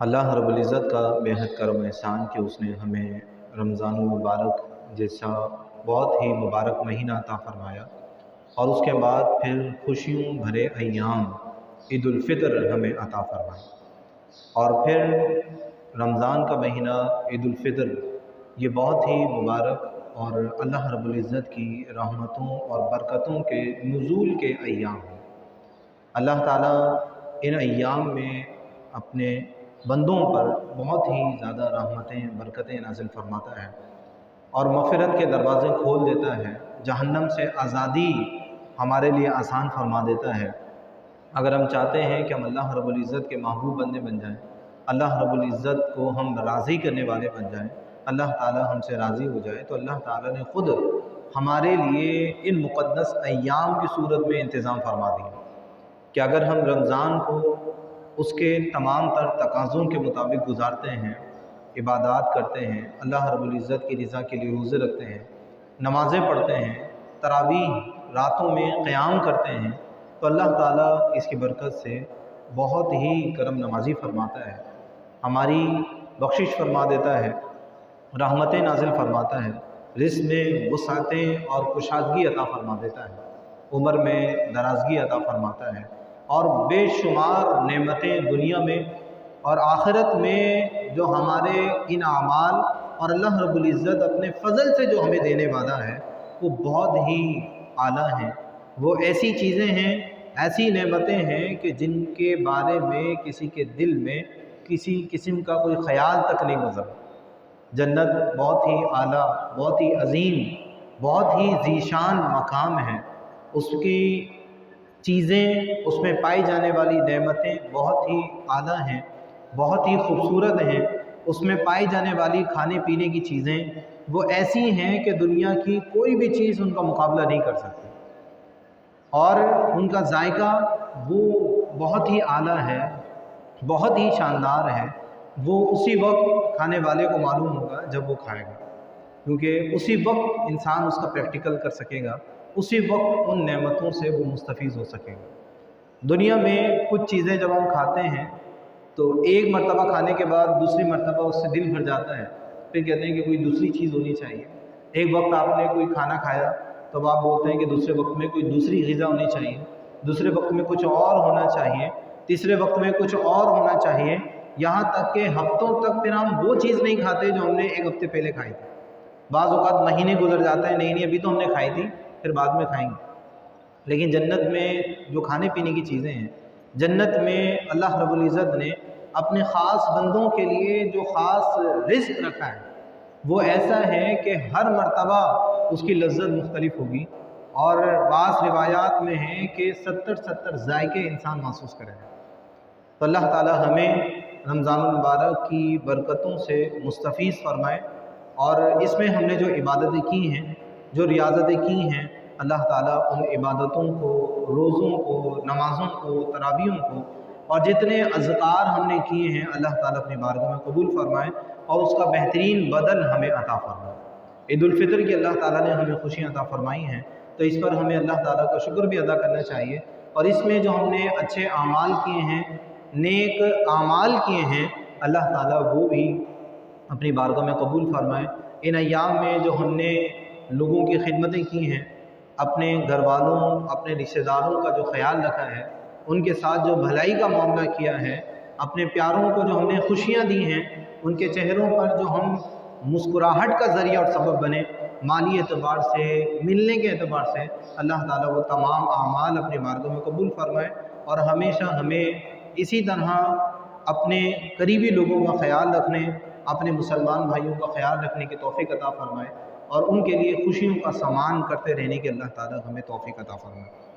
اللہ رب العزت کا बेहद करम एहसान कि उसने हमें रमज़ान मुबारक जैसा बहुत ही मुबारक महीना अता फ़रमाया और उसके बाद फिर खुशियों भरे अय्याम ईद उल फ़ितर हमें अता फ़रमाया और फिर रमज़ान का महीना ईद उल फ़ितर ये बहुत ही मुबारक और अल्लाह रब इज़्ज़त की रहमतों और बरकतों के नुज़ूल के अय्याम हैं। अल्लाह ताला इन अय्याम में अपने बंदों पर बहुत ही ज़्यादा रहमतें बरकतें नाज़िल फरमाता है और मग़फ़िरत के दरवाज़े खोल देता है, जहन्नम से आज़ादी हमारे लिए आसान फरमा देता है। अगर हम चाहते हैं कि हम अल्लाह रब्बुल इज़्ज़त के महबूब बंदे बन जाएं, अल्लाह रब्बुल इज़्ज़त को हम राज़ी करने वाले बन जाएं, अल्लाह ताला हमसे राज़ी हो जाए, तो अल्लाह ताला ने ख़ुद हमारे लिए इन मुक़द्दस अय्याम की सूरत में इंतज़ाम फरमा दिया कि अगर हम रमज़ान को उसके तमाम तर तकाज़ों के मुताबिक गुजारते हैं, इबादत करते हैं, अल्लाह रब्बुल इज़्ज़त की रज़ा के लिए रोज़े रखते हैं, नमाज़ें पढ़ते हैं, तरावीह रातों में क़याम करते हैं, तो अल्लाह ताला इसकी बरकत से बहुत ही करम नवाज़ी फरमाता है, हमारी बख्शिश फरमा देता है, रहमतें नाज़िल फरमाता है, रिज़्क़ में वुसअतें और कुशादगी अता फरमा देता है, उम्र में दराज़गी अता फरमाता है और बेशुमार नेमतें दुनिया में और आखिरत में जो हमारे इन आमाल और अल्लाह रब्बुल इज़्ज़त अपने फ़ज़ल से जो हमें देने वाला है वो बहुत ही आला हैं। वो ऐसी चीज़ें हैं, ऐसी नेमतें हैं कि जिनके बारे में किसी के दिल में किसी किस्म का कोई ख़याल तक नहीं गुज़रा। जन्नत बहुत ही आला, बहुत ही अज़ीम, बहुत ही ज़ीशान मकाम है। उसकी चीज़ें, उसमें पाई जाने वाली नेमतें बहुत ही आला हैं, बहुत ही खूबसूरत हैं। उसमें पाई जाने वाली खाने पीने की चीज़ें वो ऐसी हैं कि दुनिया की कोई भी चीज़ उनका मुकाबला नहीं कर सकती और उनका जायका वो बहुत ही आला है, बहुत ही शानदार है। वो उसी वक्त खाने वाले को मालूम होगा जब वो खाएगा, क्योंकि उसी वक्त इंसान उसका प्रैक्टिकल कर सकेगा, उसी वक्त उन नेमतों से वो मुस्तफ़ीज़ हो सकेगा। दुनिया में कुछ चीज़ें जब हम खाते हैं तो एक मरतबा खाने के बाद दूसरी मरतबा उससे दिल भर जाता है, फिर कहते हैं कि कोई दूसरी चीज़ होनी चाहिए। एक वक्त आपने कोई खाना खाया तो आप बोलते हैं कि दूसरे वक्त में कोई दूसरी ग़िज़ा होनी चाहिए, दूसरे वक्त में कुछ और होना चाहिए, तीसरे वक्त में कुछ और होना चाहिए, यहाँ तक कि हफ्तों तक फिर हम वो चीज़ नहीं खाते जो हमने एक हफ़्ते पहले खाई थी। बाज़ औक़ात महीने गुजर जाते हैं, नहीं अभी तो हमने खाई थी, फिर बाद में खाएंगे। लेकिन जन्नत में जो खाने पीने की चीज़ें हैं, जन्नत में अल्लाह रब्बुल इज़्ज़त ने अपने ख़ास बंदों के लिए जो ख़ास रिज़्क़ रखा है वो ऐसा है कि हर मरतबा उसकी लज़्ज़त मुख्तलिफ होगी और बाज़ रिवायात में है कि 70 ज़ायके इंसान महसूस करेगा। तो अल्लाह ताला हमें रमज़ान मुबारक की बरकतों से मुस्तफ़ीज़ फ़रमाए और इसमें हमने जो इबादतें की हैं, जो रियाज़तें की हैं, अल्लाह ताला उन इबादतों को, रोज़ों को, नमाज़ों को, तरावियों को और जितने अज़कार हमने किए हैं अल्लाह ताला अपनी बारगाह में कबूल फ़रमाए और उसका बेहतरीन बदल हमें अता फ़रमाए। ईद उल फ़ितर की अल्लाह ताला ने हमें खुशियाँ अता फ़रमाई हैं, तो इस पर हमें अल्लाह ताला का शुक्र भी अदा करना चाहिए और इसमें जो हमने अच्छे आमाल किए हैं, नेक आमाल किए हैं, अल्लाह ताला वो भी अपनी बारगाह में कबूल फ़रमाए। इन अय्याम में जो हमने लोगों की खिदमतें की हैं, अपने घर वालों, अपने रिश्तेदारों का जो ख्याल रखा है, उनके साथ जो भलाई का मामला किया है, अपने प्यारों को जो हमने खुशियाँ दी हैं, उनके चेहरों पर जो हम मुस्कुराहट का ज़रिया और सबब बने, माली एतबार से, मिलने के एतबार से, अल्लाह ताला वो तमाम आमाल अपनी बारगाह में कबूल फ़रमाए और हमेशा हमें इसी तरह अपने करीबी लोगों का ख्याल रखने, अपने मुसलमान भाइयों का ख्याल रखने की तौफ़ीक़ अता फ़रमाए और उनके लिए खुशियों का सामान करते रहने की अल्लाह ताला हमें तौफ़ीक़ अता फ़रमाए।